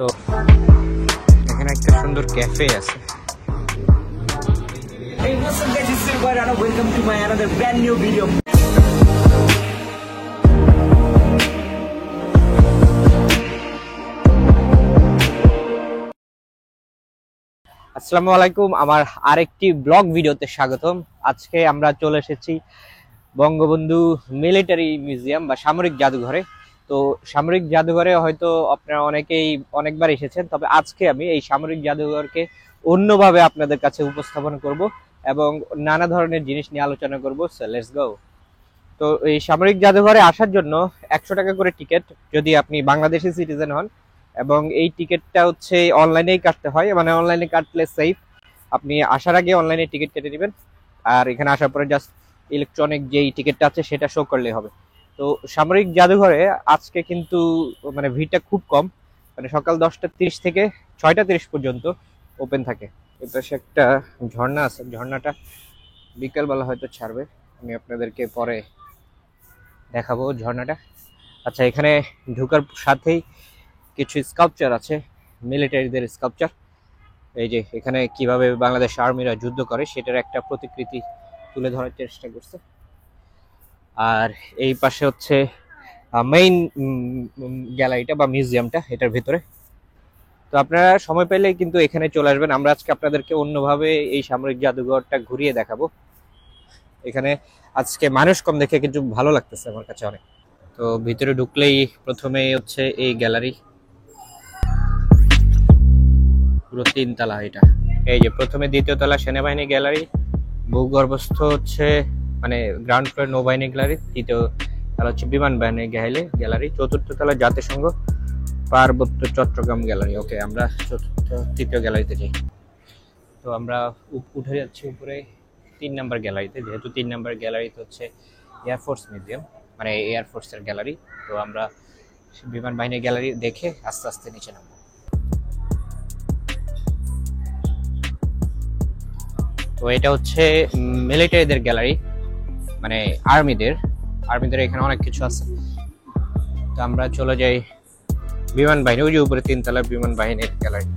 তো এখানে একটা সুন্দর ক্যাফে আছে। Hey, what's up guys, it's Silver and welcome to my another brand new video. আসসালামু আলাইকুম, আমার আরেকটি ব্লগ ভিডিওতে স্বাগতম। আজকে আমরা চলে এসেছি বঙ্গবন্ধু মিলিটারি মিউজিয়াম বা সামরিক জাদুঘরে। তো সামরিক জাদুঘরে হয়তো আপনারা অনেকেই অনেকবার এসেছেন, তবে আজকে আমি এই সামরিক জাদুঘরকে অন্যভাবে আপনাদের কাছে উপস্থাপন করব এবং নানা ধরনের জিনিস নিয়ে আলোচনা করব। So let's go. তো এই সামরিক জাদুঘরে আসার জন্য 100 টাকা করে টিকিট, যদি আপনি বাংলাদেশি সিটিজেন হন, এবং এই টিকিটটা হচ্ছে অনলাইনেই কাটতে হয়, মানে অনলাইনে কাটলে সেফ। আপনি আসার আগে অনলাইনে টিকিট কেটে নেবেন, আর এখানে আসার পরে জাস্ট ইলেকট্রনিক যেই টিকিটটা আছে সেটা শো করলেই হবে। তো সামরিক জাদুঘরে আজকে কিন্তু মানে ভিড়টা খুব কম, মানে সকাল 10টা 30 থেকে 6টা 30 পর্যন্ত ওপেন থাকে। এপাশে একটা ঝর্ণা আছে, ঝর্ণাটা বিকেলবেলা হয়তো ছাড়বে, আমি আপনাদেরকে পরে দেখাবো ঝর্ণাটা। আচ্ছা, এখানে ঢোকার সাথেই কিছু স্কাল্পচার আছে, মিলিটারিদের স্কাল্পচার। এই যে এখানে কিভাবে বাংলাদেশ আর্মিরা যুদ্ধ করে সেটার একটা প্রতিকৃতি তুলে ধরার চেষ্টা করছে। আর এই পাশে হচ্ছে মেইন গ্যালারিটা বা মিউজিয়ামটা, এটার ভিতরে। তো আপনারা সময় পেলে কিন্তু এখানে চলে আসবেন। আমরা আজকে আপনাদেরকে অন্যভাবে এই সামরিক জাদুঘরটা ঘুরিয়ে দেখাবো। এখানে আজকে মানুষ কম দেখে কিন্তু ভালো লাগতেছে আমার কাছে অনেক। তো ভিতরে ঢুকলেই প্রথমে হচ্ছে এই গ্যালারি, পুরো 3 তলা এটা। এই যে প্রথমে 2য় তলা সেনাবাহিনী গ্যালারি, ভূগর্ভস্থ হচ্ছে মানে গ্রাউন্ড ফ্লোর নৌবাহিনী গ্যালারি, 3য় তলা হচ্ছে বিমান বাহিনী গ্যালারি, 4র্থ তলা জাতিসংঘ পার্বত্য চট্টগ্রাম গ্যালারি। ওকে, আমরা 3য় গ্যালারিতে যাই। তো আমরা উঠে যাচ্ছি উপরে 3 নম্বর গ্যালারিতে, যেহেতু 3 নম্বর গ্যালারিতে হচ্ছে এয়ারফোর্স মিউজিয়াম, মানে এয়ারফোর্সের গ্যালারি। তো আমরা বিমান বাহিনীর গ্যালারি দেখে আস্তে আস্তে নিচে নামবো। তো এটা হচ্ছে মিলিটারিদের গ্যালারি, মানে আর্মিদের এখানে অনেক কিছু আছে। তো আমরা চলে যাই বিমান বাহিনী, ওই যে উপরে 3 তলা বিমান বাহিনীর গ্যালারি।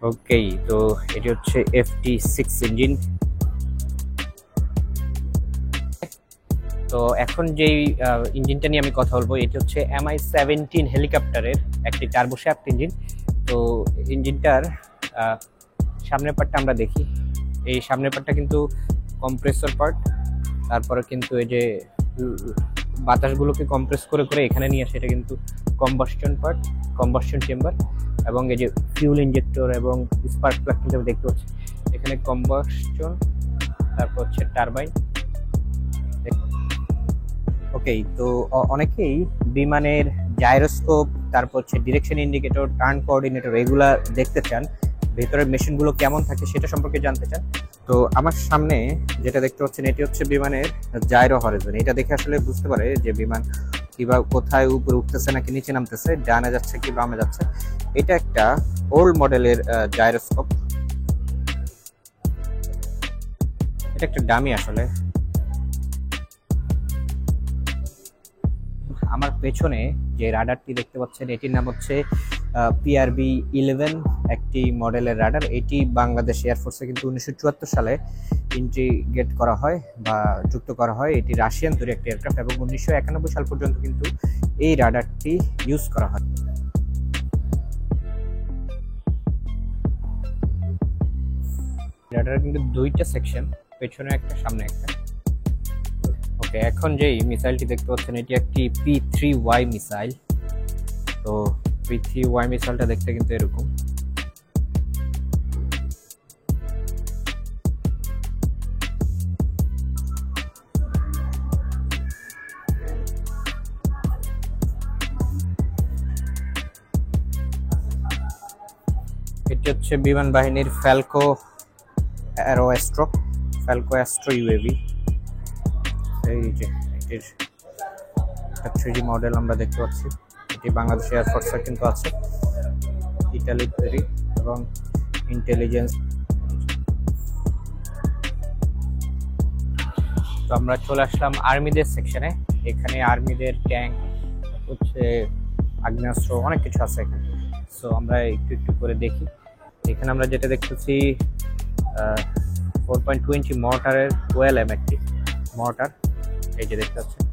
ওকে, তো এটি হচ্ছে FT-6 ইঞ্জিন। তো এখন যেই ইঞ্জিনটা নিয়ে আমি কথা বলবো, এটি হচ্ছে Mi-17 হেলিকপ্টারের একটি টার্বোশ্যাফট ইঞ্জিন। তো ইঞ্জিনটার সামনের পার্টটা আমরা দেখি। এই সামনের পার্টটা কিন্তু কম্প্রেসর পার্ট, তারপরে কিন্তু এই যে বাতাসগুলোকে কম্প্রেস করে করে এখানে নিয়ে আসে, এটা কিন্তু কম্বাসশন পার্ট, কম্বাসশন চেম্বার। এবং এই যে ফিউল ইনজেক্টর এবং স্পার্ক প্লাগ কিন্তু দেখতে পাচ্ছি এখানে কম্বাসশন, তারপর হচ্ছে টারবাইন। ওকে, তো অনেকেই বিমানের জাইরোস্কোপ, তারপর হচ্ছে ডিরেকশন ইন্ডিকেটর, টার্ন কোঅর্ডিনেটর এগুলা দেখতে চান, ভেতরের মেশিনগুলো কেমন থাকে সেটা সম্পর্কে জানতে চান। তো আমার সামনে যেটা দেখতে পাচ্ছেন এটি হচ্ছে বিমানের জাইরো হরাইজন। এটা দেখে আসলে বুঝতে পারে যে বিমান কিভাবে কোথায় উপরে উঠতেছে নাকি নিচে নামতেছে, ডানে যাচ্ছে কি বামে যাচ্ছে। এটা একটা ওল্ড মডেলের জাইরোস্কোপ, এটা একটা ডামি আসলে। আমার পেছনে যে রাডারটি দেখতে পাচ্ছেন এটির নাম হচ্ছে PRB-11, একটি মডেলের রাডার। এটি বাংলাদেশ এয়ারফোর্সে কিন্তু 1974 সালে ইন্টিগ্রেট করা হয় বা যুক্ত করা হয়। এটি রাশিয়ান তৈরি একটি এয়ারক্রাফট এবং 1991 সাল পর্যন্ত কিন্তু এই রাডারটি ইউজ করা হয়। রাডার কিন্তু 2টা সেকশন, পেছনে একটা সামনে একটা। ওকে, এখন যেই মিসাইলটি দেখতে পাচ্ছেন এটি একটি P3Y মিসাইল। তো P3Y মিসাইলটা দেখতে কিন্তু এরকম। এটি হচ্ছে বিমান বাহিনীর ফ্যালকো অ্যাস্ট্রো ইউএভি। এই যে এটির 3D মডেল আমরা দেখতে পাচ্ছি। এটি বাংলাদেশ এয়ারফোর্সে কিন্তু আছে, ইতালি তৈরি এবং ইন্টেলিজেন্স তো আমরা চলে আসলাম আর্মিদের সেকশনে। এখানে আর্মিদের ট্যাঙ্ক হচ্ছে, আগ্নেয়াস্ত্র, অনেক কিছু আছে এখানে। সো আমরা একটু একটু করে দেখি। এখানে আমরা যেটা দেখতেছি 4.20 মর্টারের 12 একটি মর্টার, এই যে দেখতে পাচ্ছেন।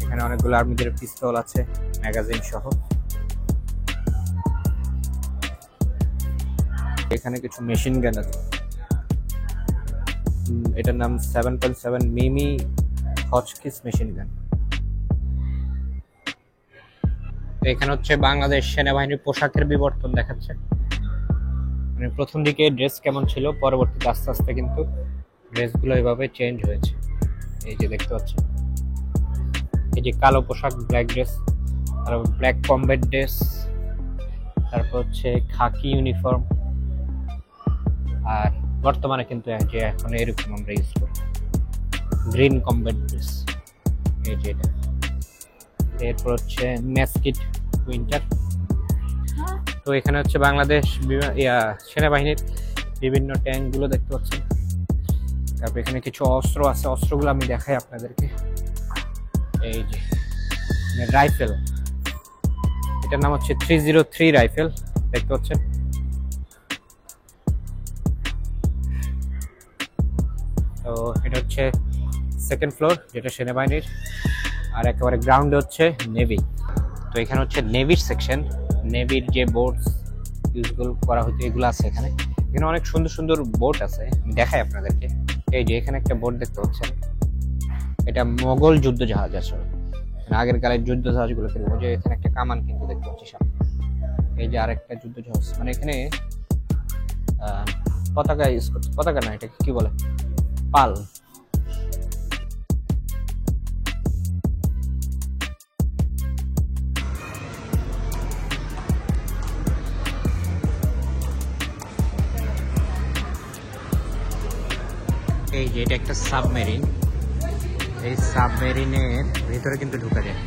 এখানে অনেকগুলো আর্মিদের পিস্তল আছে, ম্যাগাজিন সহ। এখানে কিছু মেশিন গান আছে, এটার নাম 7.7 মিমি হচকিস মেশিন গান। এখানে হচ্ছে বাংলাদেশ সেনাবাহিনীর পোশাকের বিবর্তন দেখাচ্ছে। মানে প্রথম দিকে ড্রেস কেমন ছিল, পরবর্তীতে আস্তে আস্তে কিন্তু ড্রেসগুলো এভাবে চেঞ্জ হয়েছে। এই যে দেখতে পাচ্ছেন, এই যে কালো পোশাক, ব্ল্যাক ড্রেস, আর ব্ল্যাক কমব্যাট ড্রেস, তারপর হচ্ছে খাকি ইউনিফর্ম, আর বর্তমানে কিন্তু যে এখন এরকম আমরা ইউজ করি গ্রিন কমব্যাট ড্রেস, এই যে এটা। এরপর হচ্ছে ম্যাসকিট উইন্টার। তো এখানে হচ্ছে বাংলাদেশ সেনাবাহিনীর বিভিন্ন ট্যাঙ্কগুলো দেখতে পাচ্ছেন। তারপর এখানে কিছু অস্ত্র আছে, অস্ত্রগুলো আমি দেখাই আপনাদেরকে। এই যে রাইফেল, এটার নাম হচ্ছে 303 রাইফেল, দেখতে পাচ্ছেন। তো এটা হচ্ছে সেকেন্ড ফ্লোর, যেটা সেনাবাহিনীর, আর একেবারে গ্রাউন্ডে হচ্ছে নেভি। তো এখানে হচ্ছে নেভির সেকশন, নেভির যে বোটস ইউজগুলো করা হতো এগুলো আছে এখানে। এখানে অনেক সুন্দর সুন্দর বোট আছে, আমি দেখাই আপনাদেরকে। এই যে এখানে একটা বোট দেখতে পাচ্ছেন, এটা মোগল যুদ্ধ জাহাজ আসলে, আগের কালের যুদ্ধ জাহাজগুলো কিরকম। যে এখানে একটা কামান কিন্তু দেখতে পাচ্ছি সামনে। এই যে আরেকটা যুদ্ধ জাহাজ, মানে এখানে পতাকা ইউজ করছে, পতাকা না, এটা কি বলে, পাল। এই যে এটা একটা সাবমেরিন, এই সাবমেরিনের ভিতরে কিন্তু ঢোকা যায়।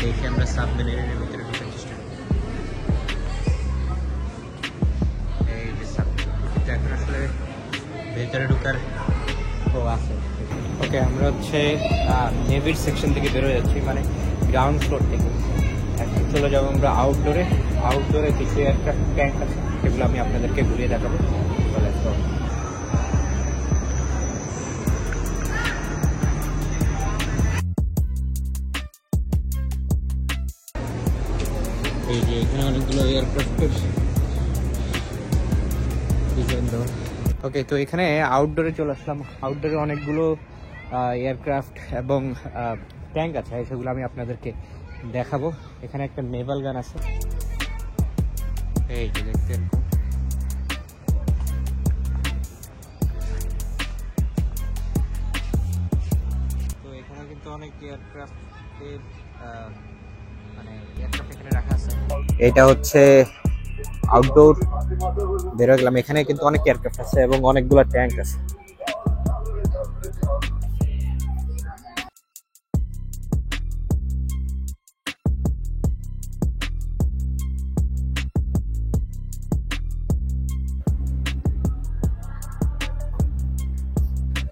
দেখি আমরা সাবমেরিনের ভিতরে ঢোকার চেষ্টা করি। এই যে সাবমেরিন, এখন আসলে ভিতরে ঢোকার আছে। ওকে, আমরা হচ্ছে নেভির সেকশন থেকে বেরোয় যাচ্ছি, মানে গ্রাউন্ড ফ্লোর থেকে। এখন চলে যাবো আমরা আউটডোরে। আউটডোরে কিছু একটা ট্যাঙ্ক আছে, সেগুলো আমি আপনাদেরকে ঘুরিয়ে দেখাবো। চলে আসবো। এই যে এখানে অনেকগুলো এয়ারক্রাফটের ডিজাইন দেওয়া। ওকে, তো এখানে আউটডোরে চলে আসলাম। আউটডোরে অনেকগুলো এয়ারক্রাফট এবং ট্যাঙ্ক আছে, সেগুলো আমি আপনাদেরকে দেখাবো। এখানে একটা নেভাল গান আছে, এই যে দেখতে। তো এখানে কিন্তু অনেক এয়ারক্রাফটের মানে এয়ারক্রাফট এখানে রাখা আছে। এটা হচ্ছে আউটডোর, বেরো গেলাম। এখানে কিন্তু অনেক এয়ারক্রাফট আছে এবং অনেকগুলো ট্যাঙ্ক আছে।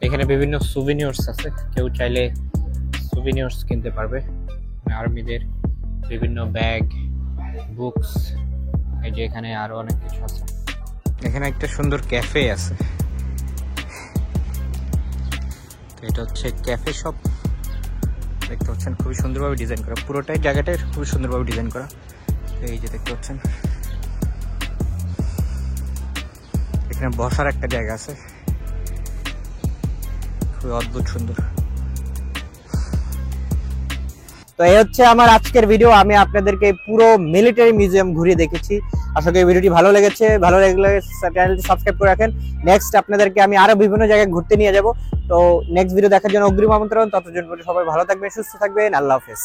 এখানে বিভিন্ন সুভিনিয়র্স আছে, কেউ চাইলে সুভিনিয়র্স কিনতে পারবে। আর্মিদের বিভিন্ন ব্যাগ, বুকস, এই যে এখানে আরো অনেক কিছু আছে। এখানে একটা সুন্দর ক্যাফে আছে, এটা হচ্ছে ক্যাফে শপ, দেখতে পাচ্ছেন। খুবই সুন্দরভাবে ডিজাইন করা, পুরোটাই জায়গাটাই খুবই সুন্দরভাবে ডিজাইন করা। এই যে দেখতে পাচ্ছেন, এখানে বসার একটা জায়গা আছে, খুবই অদ্ভুত সুন্দর। তো এই হচ্ছে আমার আজকের ভিডিও। আমি আপনাদেরকে পুরো মিলিটারি মিউজিয়াম ঘুরিয়ে দেখেছি। আশা করি ভিডিওটি ভালো লেগেছে। ভালো লাগলে চ্যানেলটি সাবস্ক্রাইব করে রাখেন। নেক্সট আপনাদেরকে আমি আরো বিভিন্ন জায়গায় ঘুরতে নিয়ে যাব। তো নেক্সট ভিডিও দেখার জন্য অগ্রিম আমন্ত্রণ। ততদিন পর্যন্ত সবাই ভালো থাকবেন, সুস্থ থাকবেন। আল্লাহ হাফেজ।